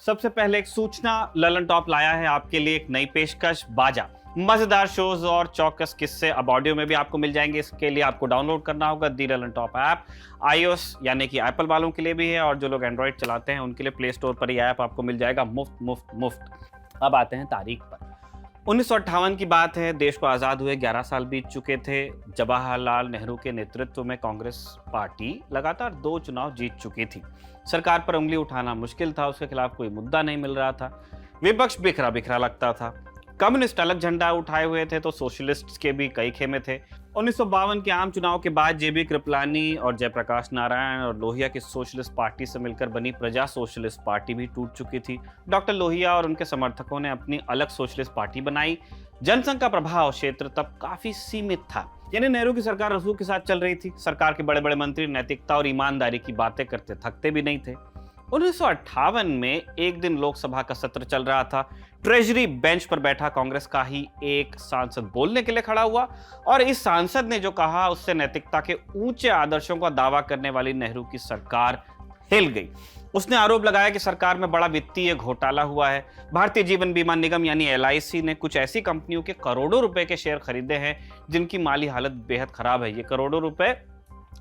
सबसे पहले एक सूचना ललन टॉप लाया है आपके लिए, एक नई पेशकश बाजा। मजेदार शोज और चौकस किस्से अब ऑडियो में भी आपको मिल जाएंगे। इसके लिए आपको डाउनलोड करना होगा दी ललन टॉप ऐप। iOS यानी कि एप्पल वालों के लिए भी है, और जो लोग एंड्रॉइड चलाते हैं उनके लिए प्ले स्टोर पर ये ऐप आपको मिल जाएगा मुफ्त मुफ्त मुफ्त। अब आते हैं तारीख पर। 1958 की बात है। देश को आज़ाद हुए 11 साल बीत चुके थे। जवाहरलाल नेहरू के नेतृत्व में कांग्रेस पार्टी लगातार 2 चुनाव जीत चुकी थी। सरकार पर उंगली उठाना मुश्किल था, उसके खिलाफ कोई मुद्दा नहीं मिल रहा था। विपक्ष बिखरा बिखरा लगता था। कम्युनिस्ट अलग झंडा उठाए हुए थे तो सोशलिस्ट के भी कई खेमे थे। 1952 के आम चुनाव के बाद जेबी कृपलानी और जयप्रकाश नारायण और लोहिया की सोशलिस्ट पार्टी से मिलकर बनी प्रजा सोशलिस्ट पार्टी भी टूट चुकी थी। डॉक्टर लोहिया और उनके समर्थकों ने अपनी अलग सोशलिस्ट पार्टी बनाई। जनसंघ का प्रभाव क्षेत्र तब काफी सीमित था, यानी नेहरू की सरकार रसूख के साथ चल रही थी। सरकार के बड़े बड़े मंत्री नैतिकता और ईमानदारी की बातें करते थकते भी नहीं थे। 1958 में एक दिन लोकसभा का सत्र चल रहा था। ट्रेजरी बेंच पर बैठा कांग्रेस का ही एक सांसद बोलने के लिए खड़ा हुआ, और इस सांसद ने जो कहा उससे नैतिकता के ऊंचे आदर्शों का दावा करने वाली नेहरू की सरकार हिल गई। उसने आरोप लगाया कि सरकार में बड़ा वित्तीय घोटाला हुआ है। भारतीय जीवन बीमा निगम यानी LIC ने कुछ ऐसी कंपनियों के करोड़ों रुपए के शेयर खरीदे हैं जिनकी माली हालत बेहद खराब है। ये करोड़ों रुपए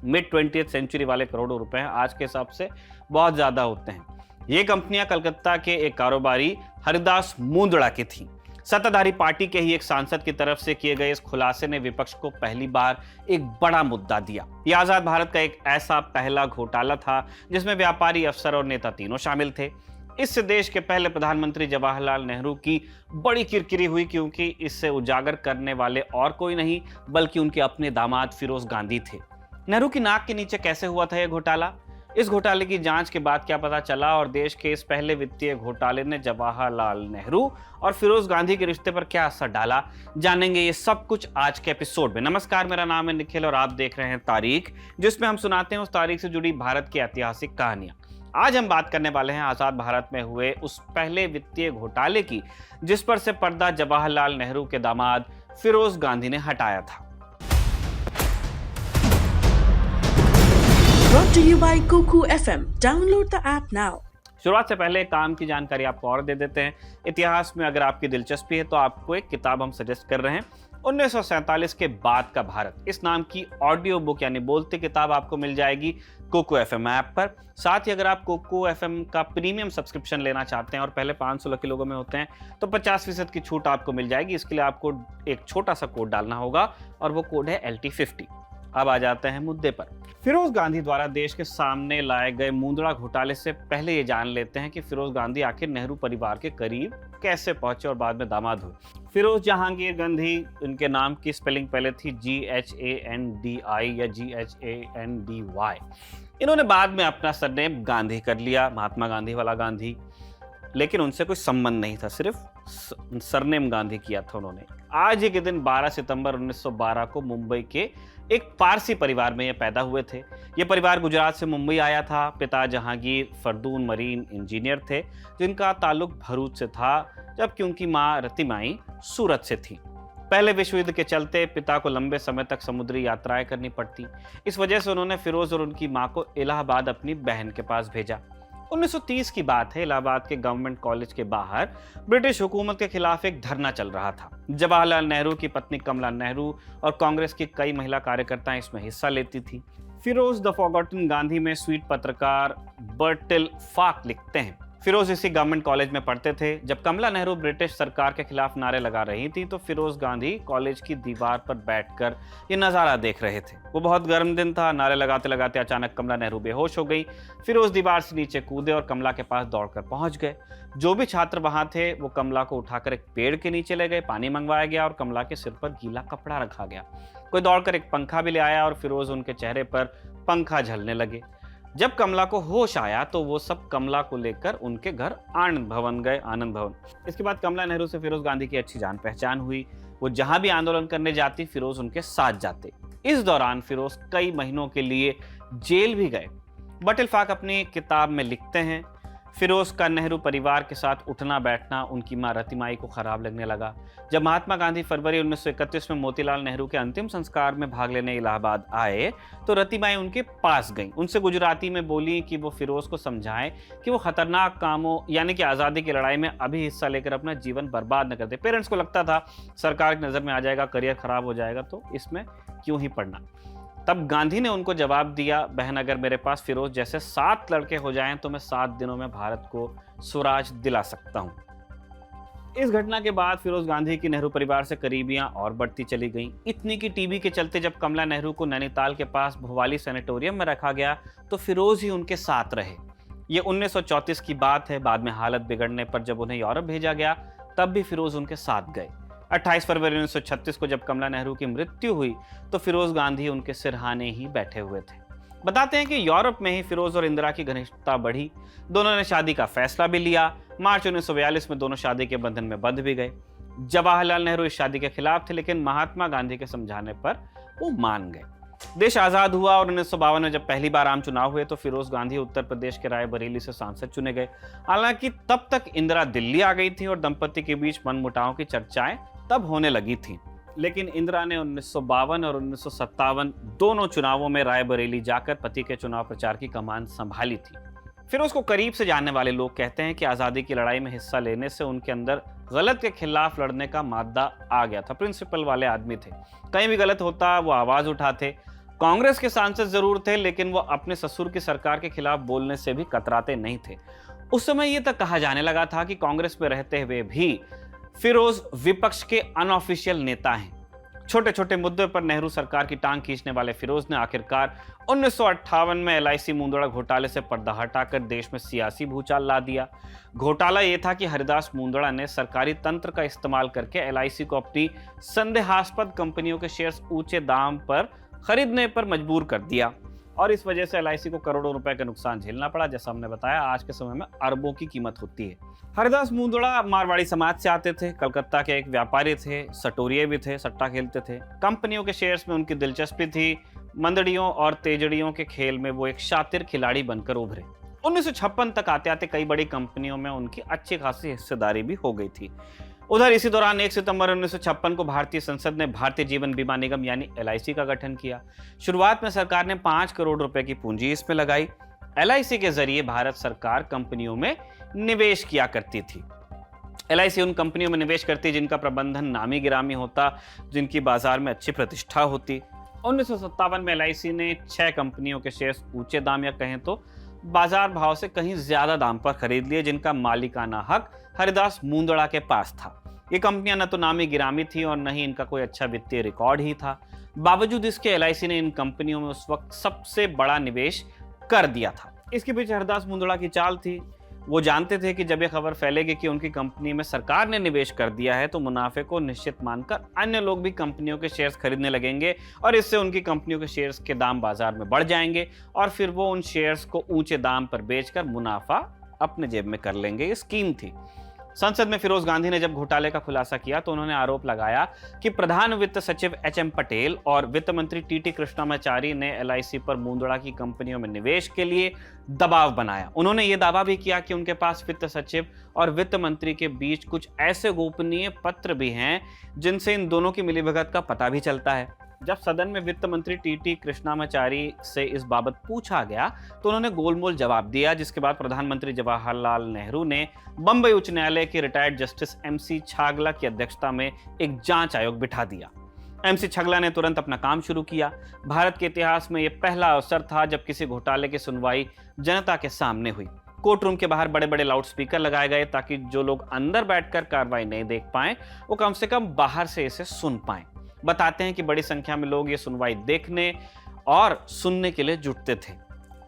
मिड 20th सेंचुरी वाले करोड़ों रुपए हैं, आज के हिसाब से बहुत ज्यादा होते हैं। ये कंपनियां कलकत्ता के एक कारोबारी हरिदास मुंदड़ा की थी। सत्ताधारी पार्टी के ही एक सांसद की तरफ से किए गए इस खुलासे ने विपक्ष को पहली बार एक बड़ा मुद्दा दिया। यह आजाद भारत का एक ऐसा पहला घोटाला था जिसमें व्यापारी, अफसर और नेता तीनों शामिल थे। इससे देश के पहले प्रधानमंत्री जवाहरलाल नेहरू की बड़ी किरकिरी हुई, क्योंकि इससे उजागर करने वाले और कोई नहीं बल्कि उनके अपने दामाद फिरोज गांधी थे। नेहरू की नाक के नीचे कैसे हुआ था यह घोटाला? इस घोटाले की जांच के बाद क्या पता चला, और देश के इस पहले वित्तीय घोटाले ने जवाहरलाल नेहरू और फिरोज गांधी के रिश्ते पर क्या असर डाला, जानेंगे ये सब कुछ आज के एपिसोड में। नमस्कार, मेरा नाम है निखिल और आप देख रहे हैं तारीख, जिसमें हम सुनाते हैं उस तारीख से जुड़ी भारत की ऐतिहासिक कहानियां। आज हम बात करने वाले हैं आजाद भारत में हुए उस पहले वित्तीय घोटाले की, जिस पर से पर्दा जवाहरलाल नेहरू के दामाद फिरोज गांधी ने हटाया था। Brought to you by Kuku FM. Download the app now. शुरुआत से पहले काम की जानकारी आपको और दे देते हैं। इतिहास में अगर आपकी दिलचस्पी है तो आपको एक किताब हम सजेस्ट कर रहे हैं, 1947 के बाद का भारत। इस नाम की ऑडियो बुक यानी बोलती किताब आपको मिल जाएगी कोको FM ऐप पर। साथ ही अगर आप कोको FM का प्रीमियम सब्सक्रिप्शन लेना चाहते हैं और पहले 500 लकी लोगों में होते हैं तो 50% की छूट आपको मिल जाएगी। इसके लिए आपको एक छोटा सा कोड डालना होगा और वो कोड है LT50। अब आ जाते हैं मुद्दे पर। फिरोज गांधी द्वारा देश के सामने लाए गए मुंदड़ा घोटाले से पहले ये जान लेते हैं कि फिरोज गांधी आखिर नेहरू परिवार के करीब कैसे पहुंचे और बाद में दामाद हुए। फिरोज जहांगीर गांधी, उनके नाम की स्पेलिंग पहले थी GHANDI या GHANDY। इन्होंने बाद में अपना सरनेम गांधी कर लिया, महात्मा गांधी वाला गांधी, लेकिन उनसे कोई संबंध नहीं था, सिर्फ सरनेम गांधी किया था उन्होंने। आज ही के दिन 12 सितंबर 1912 को मुंबई के एक पारसी परिवार में ये पैदा हुए थे। ये परिवार गुजरात से मुंबई आया था। पिता जहांगीर फरदून मरीन इंजीनियर थे, जिनका ताल्लुक भरूच से था, जबकि उनकी मां रतिमाई सूरत से थी। पहले विश्व युद्ध के चलते पिता को लंबे समय तक समुद्री यात्राएं करनी पड़ती। इस वजह से उन्होंने फिरोज और उनकी मां को इलाहाबाद अपनी बहन के पास भेजा। 1930 की बात है। इलाहाबाद के गवर्नमेंट कॉलेज के बाहर ब्रिटिश हुकूमत के खिलाफ एक धरना चल रहा था। जवाहरलाल नेहरू की पत्नी कमला नेहरू और कांग्रेस की कई महिला कार्यकर्ताएं इसमें हिस्सा लेती थी। फिरोज द फॉरगॉटन गांधी में स्वीट पत्रकार बर्टिल फाक लिखते हैं, फिरोज इसी गवर्नमेंट कॉलेज में पढ़ते थे। जब कमला नेहरू ब्रिटिश सरकार के खिलाफ नारे लगा रही थी तो फिरोज गांधी कॉलेज की दीवार पर बैठकर ये नजारा देख रहे थे। वो बहुत गर्म दिन था। नारे लगाते लगाते अचानक कमला नेहरू बेहोश हो गई। फिरोज दीवार से नीचे कूदे और कमला के पास दौड़कर पहुंच गए। जो भी छात्र वहां थे वो कमला को उठाकर एक पेड़ के नीचे ले गए। पानी मंगवाया गया और कमला के सिर पर गीला कपड़ा रखा गया। कोई दौड़कर एक पंखा भी ले आया और फिरोज उनके चेहरे पर पंखा झलने लगे। जब कमला को होश आया तो वो सब कमला को लेकर उनके घर आनंद भवन गए, आनंद भवन। इसके बाद कमला नेहरू से फिरोज गांधी की अच्छी जान पहचान हुई। वो जहां भी आंदोलन करने जाती फिरोज उनके साथ जाते। इस दौरान फिरोज कई महीनों के लिए जेल भी गए। बर्टिल फाक अपनी किताब में लिखते हैं, फिरोज का नेहरू परिवार के साथ उठना बैठना उनकी मां रतिमाई को खराब लगने लगा। जब महात्मा गांधी फरवरी 1931 में मोतीलाल नेहरू के अंतिम संस्कार में भाग लेने इलाहाबाद आए तो रतिमाई उनके पास गईं। उनसे गुजराती में बोली कि वो फिरोज को समझाएं कि वो खतरनाक कामों यानी कि आज़ादी की लड़ाई में अभी हिस्सा लेकर अपना जीवन बर्बाद न कर दे। पेरेंट्स को लगता था सरकार की नज़र में आ जाएगा, करियर खराब हो जाएगा, तो इसमें क्यों ही पढ़ना। तब गांधी ने उनको जवाब दिया, बहन अगर मेरे पास फिरोज जैसे 7 लड़के हो जाएं तो मैं 7 दिनों में भारत को स्वराज दिला सकता हूं। इस घटना के बाद फिरोज गांधी की नेहरू परिवार से करीबियां और बढ़ती चली गईं। इतनी की टीबी के चलते जब कमला नेहरू को नैनीताल के पास भोवाली सैनिटोरियम में रखा गया तो फिरोज ही उनके साथ रहे। ये 1934 की बात है। बाद में हालत बिगड़ने पर जब उन्हें यूरोप भेजा गया तब भी फिरोज उनके साथ गए। 28 फरवरी 1936 को जब कमला नेहरू की मृत्यु हुई तो फिरोज गांधी उनके सिरहाने ही बैठे हुए थे। बताते हैं कि यूरोप में ही फिरोज और इंदिरा की घनिष्ठता बढ़ी। दोनों ने शादी का फैसला भी लिया। मार्च 1942 में दोनों शादी के बंधन में बंध भी गए। जवाहरलाल नेहरू इस शादी के खिलाफ थे, लेकिन महात्मा गांधी के समझाने पर वो मान गए। देश आजाद हुआ और 1952 में जब पहली बार आम चुनाव हुए तो फिरोज गांधी उत्तर प्रदेश के रायबरेली से सांसद चुने गए। हालांकि तब तक इंदिरा दिल्ली आ गई थी और दंपति के बीच मनमुटाव की चर्चाएं तब होने लगी थी। लेकिन इंदिरा ने 1952 और 1957 दोनों चुनावों में रायबरेली जाकर पति के चुनाव प्रचार की कमान संभाली थी। फिर उसको करीब से जानने वाले लोग कहते हैं कि आज़ादी की लड़ाई में हिस्सा लेने से उनके अंदर गलत के खिलाफ लड़ने का मादा आ गया था। प्रिंसिपल वाले आदमी थे, कहीं भी गलत होता वो आवाज उठाते। कांग्रेस के सांसद जरूर थे, लेकिन वो अपने ससुर की सरकार के खिलाफ बोलने से भी कतराते नहीं थे। उस समय ये तक कहा जाने लगा था कि कांग्रेस में रहते हुए भी फिरोज विपक्ष के अनऑफिशियल नेता हैं। छोटे छोटे मुद्दों पर नेहरू सरकार की टांग खींचने वाले फिरोज ने आखिरकार 1958 में LIC मुंदड़ा घोटाले से पर्दा हटाकर देश में सियासी भूचाल ला दिया। घोटाला यह था कि हरिदास मुंदड़ा ने सरकारी तंत्र का इस्तेमाल करके LIC को अपनी संदेहास्पद कंपनियों के शेयर्स ऊंचे दाम पर खरीदने पर मजबूर कर दिया और इस वजह से LIC को करोड़ों रुपए का नुकसान झेलना पड़ा। जैसा हमने बताया, आज के समय में अरबों की कीमत होती है। हरिदास मुंदड़ा मारवाड़ी समाज से आते थे, कलकत्ता के एक व्यापारी थे, सटोरिये भी थे, सट्टा खेलते थे। कंपनियों के शेयर्स में उनकी दिलचस्पी थी। मंदड़ियों और तेजड़ियों के खेल में वो एक शातिर खिलाड़ी बनकर उभरे। 1956 तक आते आते कई बड़ी कंपनियों में उनकी अच्छी खासी हिस्सेदारी भी हो गई थी। उधर इसी दौरान 1 सितंबर 1956 को भारतीय संसद ने भारतीय जीवन बीमा निगम यानी LIC का गठन किया। शुरुआत में सरकार ने 5 करोड़ रुपए की पूंजी इसमें लगाई। LIC के जरिए भारत सरकार कंपनियों में निवेश किया करती थी। LIC उन कंपनियों में निवेश करती जिनका प्रबंधन नामी गिरामी होता, जिनकी बाजार में अच्छी प्रतिष्ठा होती। 1957 में LIC ने 6 कंपनियों के शेयर्स ऊंचे दाम या कहें तो बाजार भाव से कहीं ज्यादा दाम पर खरीद लिए, जिनका मालिकाना हक हरिदास मुंदड़ा के पास था। ये कंपनियां न तो नामी गिरामी थी और न ही इनका कोई अच्छा वित्तीय रिकॉर्ड ही था। बावजूद इसके LIC ने इन कंपनियों में उस वक्त सबसे बड़ा निवेश कर दिया था। इसके पीछे हरिदास मुंदड़ा की चाल थी। वो जानते थे कि जब ये खबर फैलेगी कि उनकी कंपनी में सरकार ने निवेश कर दिया है तो मुनाफे को निश्चित मानकर अन्य लोग भी कंपनियों के शेयर्स खरीदने लगेंगे और इससे उनकी कंपनियों के शेयर्स के दाम बाजार में बढ़ जाएंगे और फिर वो उन शेयर्स को ऊंचे दाम पर बेचकर मुनाफा अपने जेब में कर लेंगे। ये स्कीम थी। संसद में फिरोज गांधी ने जब घोटाले का खुलासा किया तो उन्होंने आरोप लगाया कि प्रधान वित्त सचिव HM पटेल और वित्त मंत्री TT कृष्णामाचारी ने LIC पर मुंदड़ा की कंपनियों में निवेश के लिए दबाव बनाया। उन्होंने ये दावा भी किया कि उनके पास वित्त सचिव और वित्त मंत्री के बीच कुछ ऐसे गोपनीय पत्र भी हैं जिनसे इन दोनों की मिलीभगत का पता भी चलता है। जब सदन में वित्त मंत्री TT कृष्णामाचारी से इस बाबत पूछा गया तो उन्होंने गोलमोल जवाब दिया, जिसके बाद प्रधानमंत्री जवाहरलाल नेहरू ने बंबई उच्च न्यायालय के रिटायर्ड जस्टिस MC छागला की अध्यक्षता में एक जांच आयोग बिठा दिया। MC छागला ने तुरंत अपना काम शुरू किया। भारत के इतिहास में यह पहला अवसर था जब किसी घोटाले की सुनवाई जनता के सामने हुई। कोर्ट रूम के बाहर बड़े बड़े लाउड स्पीकर लगाए गए ताकि जो लोग अंदर बैठकर कार्रवाई नहीं देख पाए वो कम से कम बाहर से इसे सुन पाए। बताते हैं कि बड़ी संख्या में लोग ये सुनवाई देखने और सुनने के लिए जुटते थे।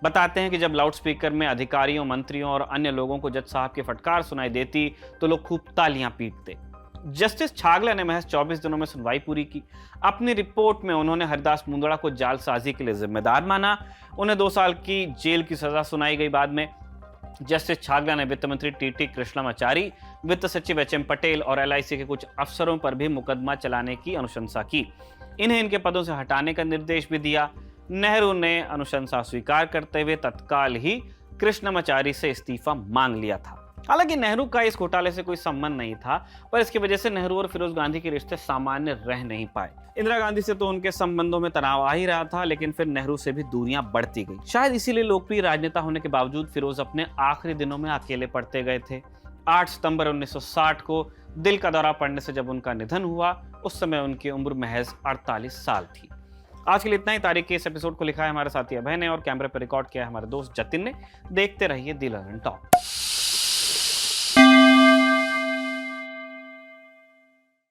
बताते हैं कि जब लाउडस्पीकर में अधिकारियों, मंत्रियों और अन्य लोगों को जज साहब की फटकार सुनाई देती तो लोग खूब तालियां पीटते। जस्टिस छागला ने महज 24 दिनों में सुनवाई पूरी की। अपनी रिपोर्ट में उन्होंने हरिदास मुंदड़ा को जालसाजी के लिए जिम्मेदार माना। उन्हें 2 साल की जेल की सजा सुनाई गई। बाद में जस्टिस छागला ने वित्त मंत्री TT कृष्णामाचारी, वित्त सचिव HM पटेल और LIC के कुछ अफसरों पर भी मुकदमा चलाने की अनुशंसा की। इन्हें इनके पदों से हटाने का निर्देश भी दिया। नेहरू ने अनुशंसा स्वीकार करते हुए तत्काल ही कृष्णमाचारी से इस्तीफा मांग लिया था। हालांकि नेहरू का इस घोटाले से कोई संबंध नहीं था, पर इसकी वजह से नेहरू और फिरोज गांधी के रिश्ते सामान्य रह नहीं पाए। इंदिरा गांधी से तो उनके संबंधों में तनाव आ ही रहा था, लेकिन फिर नेहरू से भी दूरियां बढ़ती गई। शायद इसीलिए लोकप्रिय राजनेता होने के बावजूद फिरोज अपने आखिरी दिनों में अकेले पड़ते गए थे। 8 सितंबर 1960 को दिल का दौरा पड़ने से जब उनका निधन हुआ, उस समय उनकी उम्र महज 48 साल थी। आज के लिए इतना ही। तारीख के इस एपिसोड को लिखा है हमारे साथी अभय ने और कैमरे पर रिकॉर्ड किया है हमारे दोस्त जतिन ने। देखते रहिए दी लर्न टॉक।